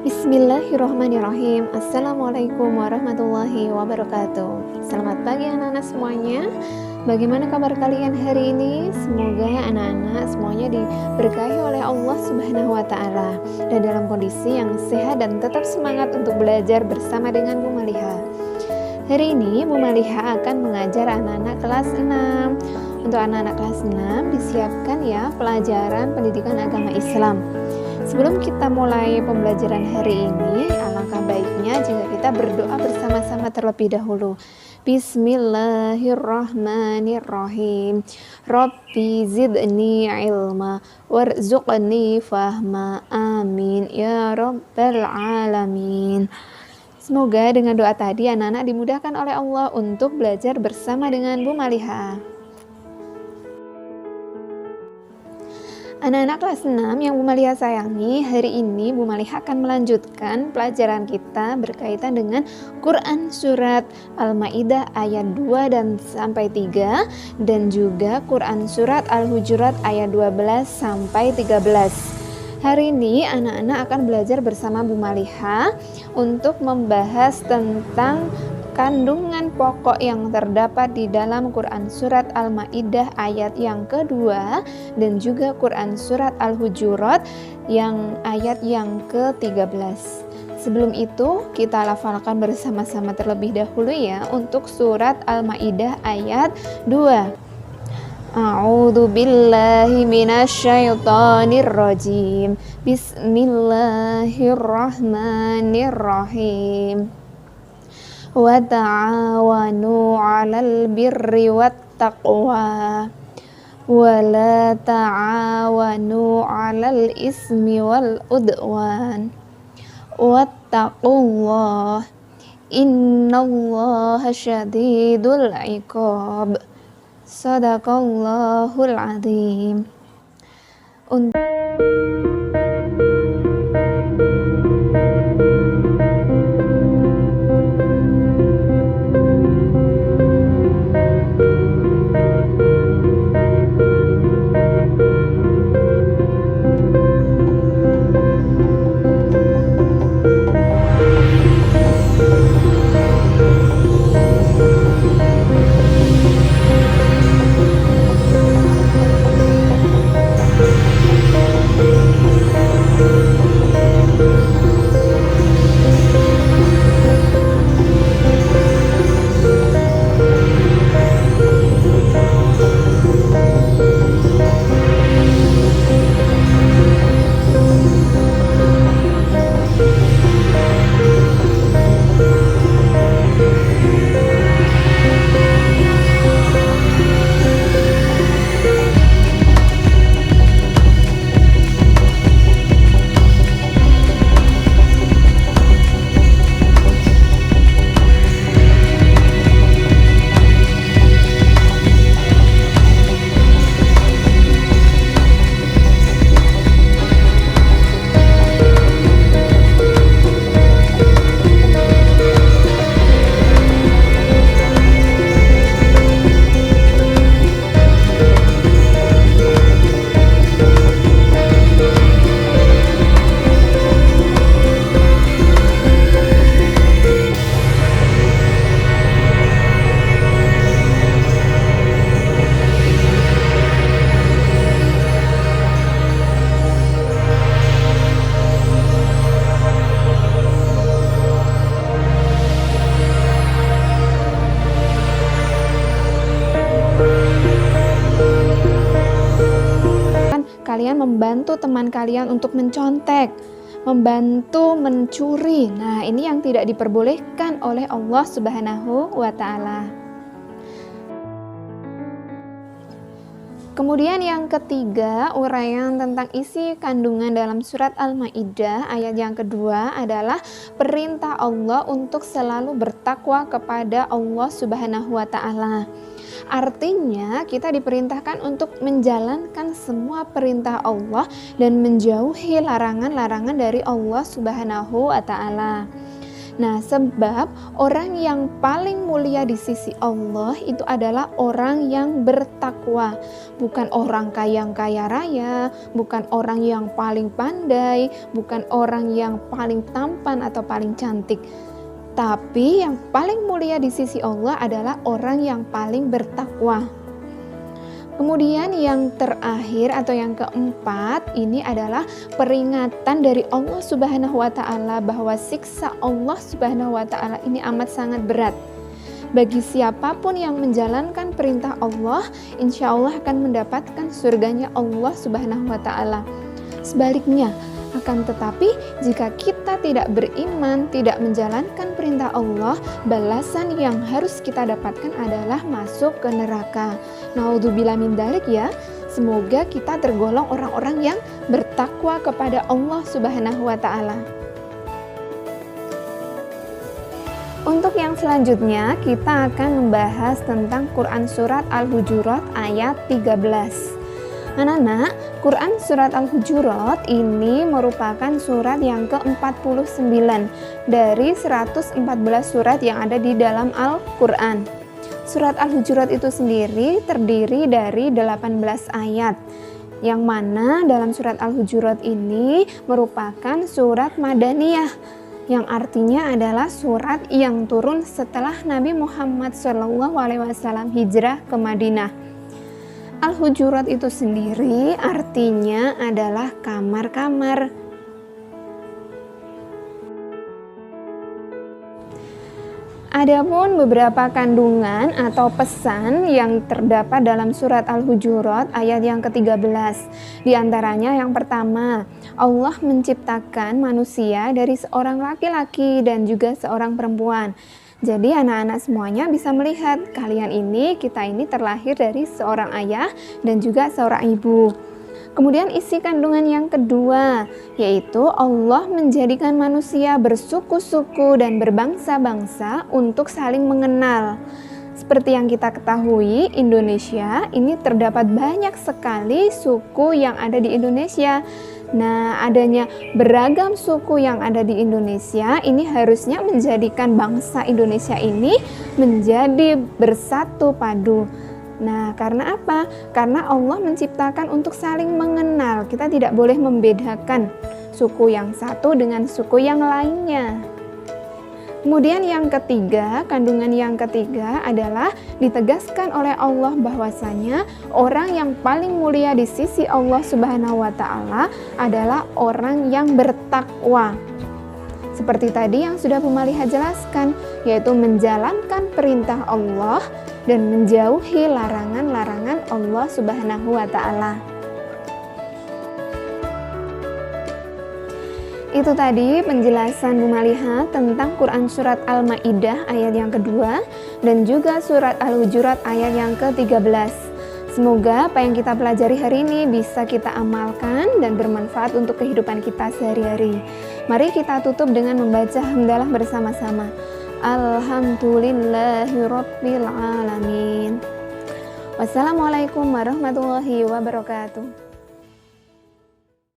Bismillahirrahmanirrahim. Assalamualaikum warahmatullahi wabarakatuh. Selamat pagi anak-anak semuanya. Bagaimana kabar kalian hari ini? Semoga anak-anak semuanya diberkahi oleh Allah Subhanahu wa taala dan dalam kondisi yang sehat dan tetap semangat untuk belajar bersama dengan Bu Maliha. Hari ini Bu Maliha akan mengajar anak-anak kelas 6. Untuk anak-anak kelas 6 disiapkan ya pelajaran pendidikan agama Islam. Sebelum kita mulai pembelajaran hari ini, alangkah baiknya jika kita berdoa bersama-sama terlebih dahulu. Bismillahirrahmanirrahim. Rabbi zidni ilma warzuqni fahma. Amin ya rabbal alamin. Semoga dengan doa tadi anak-anak dimudahkan oleh Allah untuk belajar bersama dengan Bu Maliha. Anak-anak kelas 6 yang Bu Maliha sayangi, hari ini Bu Maliha akan melanjutkan pelajaran kita berkaitan dengan Quran Surat Al-Ma'idah ayat 2 dan sampai 3 dan juga Quran Surat Al-Hujurat ayat 12 sampai 13. Hari ini anak-anak akan belajar bersama Bu Maliha untuk membahas tentang kandungan pokok yang terdapat di dalam Quran Surat Al-Ma'idah ayat yang kedua dan juga Quran Surat Al-Hujurat yang ayat yang ke-13. Sebelum itu kita lafalkan bersama-sama terlebih dahulu ya untuk Surat Al-Ma'idah ayat 2. A'udzu billahi minasyaitonir rajim. Bismillahirrahmanirrahim. Wa ta'awanu 'alal birri wat taqwa wa la ta'awanu 'alal ismi wal udwan wattaqullah innallaha syadidul 'iqab. Shadaqallahul 'adzim. Kalian membantu teman kalian untuk mencontek, membantu mencuri. Nah, ini yang tidak diperbolehkan oleh Allah Subhanahu wa taala. Kemudian yang ketiga, uraian tentang isi kandungan dalam surat Al-Ma'idah ayat yang kedua adalah perintah Allah untuk selalu bertakwa kepada Allah Subhanahu wa taala. Artinya kita diperintahkan untuk menjalankan semua perintah Allah dan menjauhi larangan-larangan dari Allah Subhanahu wa taala. Nah, sebab orang yang paling mulia di sisi Allah itu adalah orang yang bertakwa, bukan orang yang kaya raya, bukan orang yang paling pandai, bukan orang yang paling tampan atau paling cantik. Tapi yang paling mulia di sisi Allah adalah orang yang paling bertakwa. Kemudian yang terakhir atau yang keempat ini adalah peringatan dari Allah Subhanahu wa taala bahwa siksa Allah Subhanahu wa taala ini amat sangat berat. Bagi siapapun yang menjalankan perintah Allah, insya Allah akan mendapatkan surganya Allah Subhanahu wa taala. Sebaliknya, akan tetapi jika kita tidak beriman, tidak menjalankan perintah Allah, balasan yang harus kita dapatkan adalah masuk ke neraka. Naudzubillah min dzalik ya. Semoga kita tergolong orang-orang yang bertakwa kepada Allah Subhanahu wa taala. Untuk yang selanjutnya kita akan membahas tentang Quran Surat Al-Hujurat ayat 13. Anak-anak, Quran Surat Al-Hujurat ini merupakan surat yang ke-49 dari 114 surat yang ada di dalam Al-Quran. Surat Al-Hujurat itu sendiri terdiri dari 18 ayat, yang mana dalam surat Al-Hujurat ini merupakan surat Madaniyah, yang artinya adalah surat yang turun setelah Nabi Muhammad SAW hijrah ke Madinah. Al-Hujurat itu sendiri artinya adalah kamar-kamar. Adapun beberapa kandungan atau pesan yang terdapat dalam surat Al-Hujurat ayat yang ke-13. Di antaranya yang pertama, Allah menciptakan manusia dari seorang laki-laki dan juga seorang perempuan. Jadi anak-anak semuanya bisa melihat kita ini terlahir dari seorang ayah dan juga seorang ibu. Kemudian isi kandungan yang kedua, yaitu Allah menjadikan manusia bersuku-suku dan berbangsa-bangsa untuk saling mengenal. Seperti yang kita ketahui, Indonesia ini terdapat banyak sekali suku yang ada di Indonesia. Nah, adanya beragam suku yang ada di Indonesia ini harusnya menjadikan bangsa Indonesia ini menjadi bersatu padu. Nah, karena apa? Karena Allah menciptakan untuk saling mengenal. Kita tidak boleh membedakan suku yang satu dengan suku yang lainnya. Kemudian yang ketiga, kandungan yang ketiga adalah ditegaskan oleh Allah bahwasanya orang yang paling mulia di sisi Allah Subhanahu wa taala adalah orang yang bertakwa. Seperti tadi yang sudah Bu Maliha jelaskan, yaitu menjalankan perintah Allah dan menjauhi larangan-larangan Allah Subhanahu wa taala. Itu tadi penjelasan Bu Maliha tentang Quran Surat Al-Ma'idah ayat yang kedua dan juga Surat Al-Hujurat ayat yang ke-13. Semoga apa yang kita pelajari hari ini bisa kita amalkan dan bermanfaat untuk kehidupan kita sehari-hari. Mari kita tutup dengan membaca hamdalah bersama-sama. Alhamdulillahirabbil alamin. Wassalamualaikum warahmatullahi wabarakatuh.